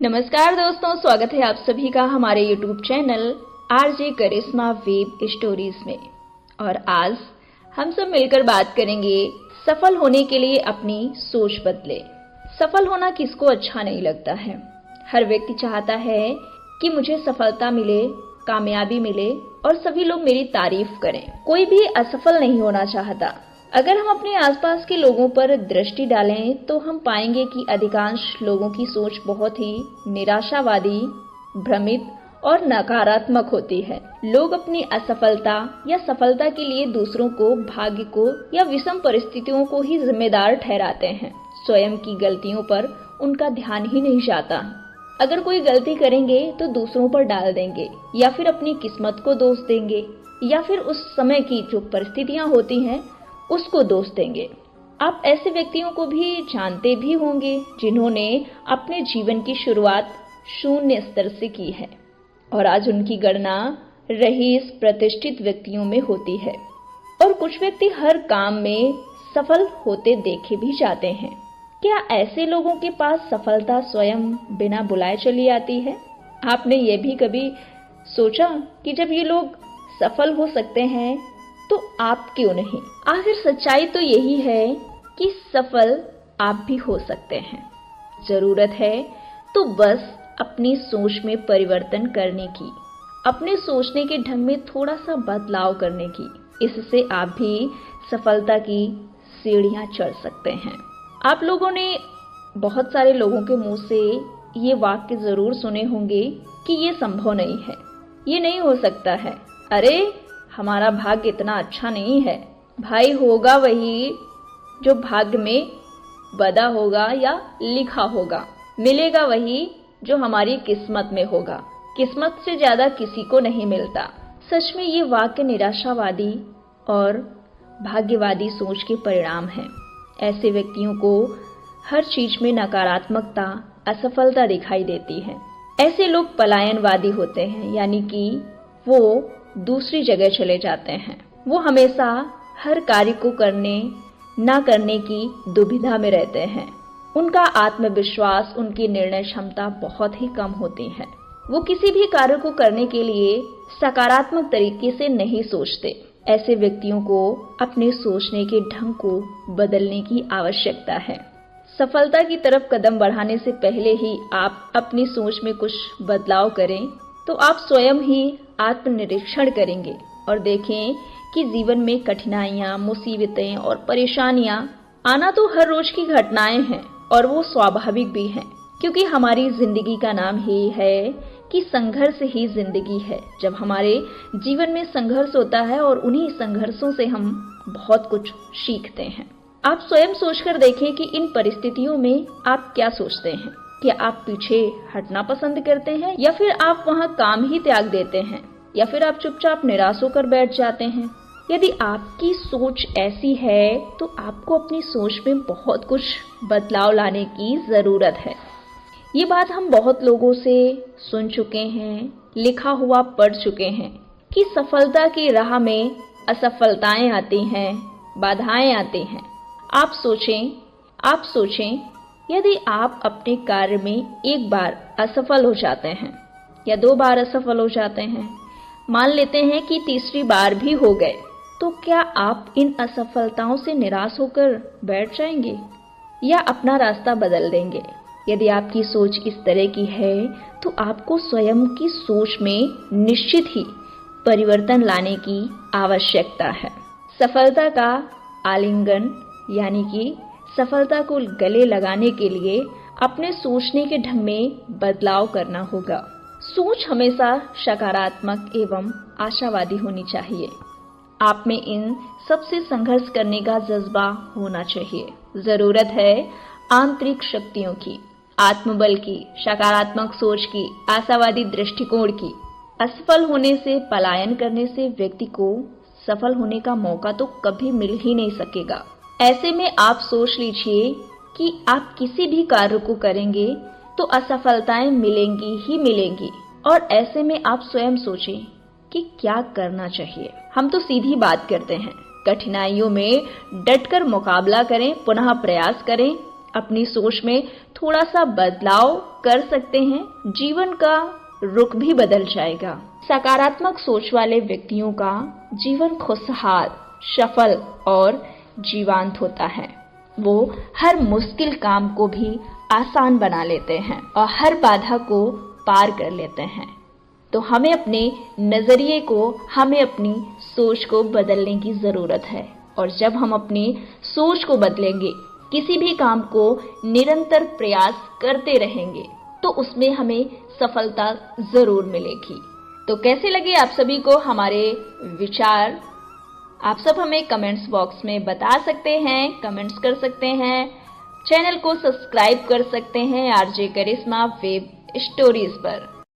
नमस्कार दोस्तों, स्वागत है आप सभी का हमारे YouTube चैनल आरजे करिश्मा वेब स्टोरीज में। और आज हम सब मिलकर बात करेंगे सफल होने के लिए अपनी सोच बदले। सफल होना किसको अच्छा नहीं लगता है। हर व्यक्ति चाहता है कि मुझे सफलता मिले, कामयाबी मिले और सभी लोग मेरी तारीफ करें। कोई भी असफल नहीं होना चाहता। अगर हम अपने आसपास के लोगों पर दृष्टि डालें तो हम पाएंगे कि अधिकांश लोगों की सोच बहुत ही निराशावादी, भ्रमित और नकारात्मक होती है। लोग अपनी असफलता या सफलता के लिए दूसरों को, भाग्य को या विषम परिस्थितियों को ही जिम्मेदार ठहराते हैं। स्वयं की गलतियों पर उनका ध्यान ही नहीं जाता। अगर कोई गलती करेंगे तो दूसरों पर डाल देंगे या फिर अपनी किस्मत को दोष देंगे या फिर उस समय की जो परिस्थितियां होती हैं उसको दोष देंगे। आप ऐसे व्यक्तियों को भी जानते भी होंगे जिन्होंने अपने जीवन की शुरुआत शून्य स्तर से की है और आज उनकी गणना रईस प्रतिष्ठित व्यक्तियों में होती है। और कुछ व्यक्ति हर काम में सफल होते देखे भी जाते हैं। क्या ऐसे लोगों के पास सफलता स्वयं बिना बुलाए चली आती है? आपने ये भी कभी सोचा कि जब ये लोग सफल हो सकते हैं तो आप क्यों नहीं? आखिर सच्चाई तो यही है कि सफल आप भी हो सकते हैं। जरूरत है तो बस अपनी सोच में परिवर्तन करने की, अपने सोचने के ढंग में थोड़ा सा बदलाव करने की। इससे आप भी सफलता की सीढ़ियां चढ़ सकते हैं। आप लोगों ने बहुत सारे लोगों के मुंह से ये वाक्य जरूर सुने होंगे कि ये संभव नहीं है, ये नहीं हो सकता है, अरे हमारा भाग्य इतना अच्छा नहीं है। भाई होगा वही जो भाग्य में बदा होगा या लिखा होगा, मिलेगा वही जो हमारी किस्मत में होगा। किस्मत से ज्यादा किसी को नहीं मिलता। सच में ये वाक्य निराशावादी और भाग्यवादी सोच के परिणाम है। ऐसे व्यक्तियों को हर चीज में नकारात्मकता, असफलता दिखाई देती है। ऐसे लोग पलायनवादी होते हैं, यानी कि वो दूसरी जगह चले जाते हैं। वो हमेशा हर कार्य को करने ना करने की दुविधा में रहते हैं। उनका आत्मविश्वास, उनकी निर्णय क्षमता बहुत ही कम होती है। वो किसी भी कार्य को करने के लिए सकारात्मक तरीके से नहीं सोचते। ऐसे व्यक्तियों को अपने सोचने के ढंग को बदलने की आवश्यकता है। सफलता की तरफ कदम बढ़ाने से पहले ही आप अपनी सोच में कुछ बदलाव करें तो आप स्वयं ही आत्मनिरीक्षण करेंगे और देखें कि जीवन में कठिनाइयां, मुसीबतें और परेशानियां आना तो हर रोज की घटनाएं हैं और वो स्वाभाविक भी हैं, क्योंकि हमारी जिंदगी का नाम ही है कि संघर्ष ही जिंदगी है। जब हमारे जीवन में संघर्ष होता है और उन्हीं संघर्षों से हम बहुत कुछ सीखते हैं। आप स्वयं सोचकर देखें कि इन परिस्थितियों में आप क्या सोचते हैं। क्या आप पीछे हटना पसंद करते हैं या फिर आप वहां काम ही त्याग देते हैं या फिर आप चुपचाप निराश होकर बैठ जाते हैं? यदि आपकी सोच ऐसी है तो आपको अपनी सोच में बहुत कुछ बदलाव लाने की जरूरत है। ये बात हम बहुत लोगों से सुन चुके हैं, लिखा हुआ पढ़ चुके हैं कि सफलता की राह में असफलताएं आती हैं, बाधाएं आती हैं। आप सोचें यदि आप अपने कार्य में एक बार असफल हो जाते हैं या 2 बार असफल हो जाते हैं, मान लेते हैं कि तीसरी बार भी हो गए, तो क्या आप इन असफलताओं से निराश होकर बैठ जाएंगे या अपना रास्ता बदल देंगे? यदि आपकी सोच इस तरह की है तो आपको स्वयं की सोच में निश्चित ही परिवर्तन लाने की आवश्यकता है। सफलता का आलिंगन, यानी कि सफलता को गले लगाने के लिए अपने सोचने के ढंग में बदलाव करना होगा। सोच हमेशा सकारात्मक एवं आशावादी होनी चाहिए। आप में इन सबसे संघर्ष करने का जज्बा होना चाहिए। जरूरत है आंतरिक शक्तियों की, आत्मबल की, सकारात्मक सोच की, आशावादी दृष्टिकोण की। असफल होने से, पलायन करने से व्यक्ति को सफल होने का मौका तो कभी मिल ही नहीं सकेगा। ऐसे में आप सोच लीजिए कि आप किसी भी कार्य को करेंगे तो असफलताएं मिलेंगी ही मिलेंगी। और ऐसे में आप स्वयं सोचें कि क्या करना चाहिए। हम तो सीधी बात करते हैं, कठिनाइयों में डटकर मुकाबला करें, पुनः प्रयास करें, अपनी सोच में थोड़ा सा बदलाव कर सकते हैं, जीवन का रुख भी बदल जाएगा। सकारात्मक सोच वाले व्यक्तियों का जीवन खुशहाल, सफल और जीवंत होता है। वो हर मुश्किल काम को भी आसान बना लेते हैं और हर बाधा को पार कर लेते हैं। तो हमें अपने नजरिए को, हमें अपनी सोच को बदलने की जरूरत है। और जब हम अपनी सोच को बदलेंगे, किसी भी काम को निरंतर प्रयास करते रहेंगे, तो उसमें हमें सफलता जरूर मिलेगी। तो कैसे लगे आप सभी को हमारे विचार? आप सब हमें कमेंट्स बॉक्स में बता सकते हैं, कमेंट्स कर सकते हैं, चैनल को सब्सक्राइब कर सकते हैं आरजे करिश्मा वेब स्टोरीज पर।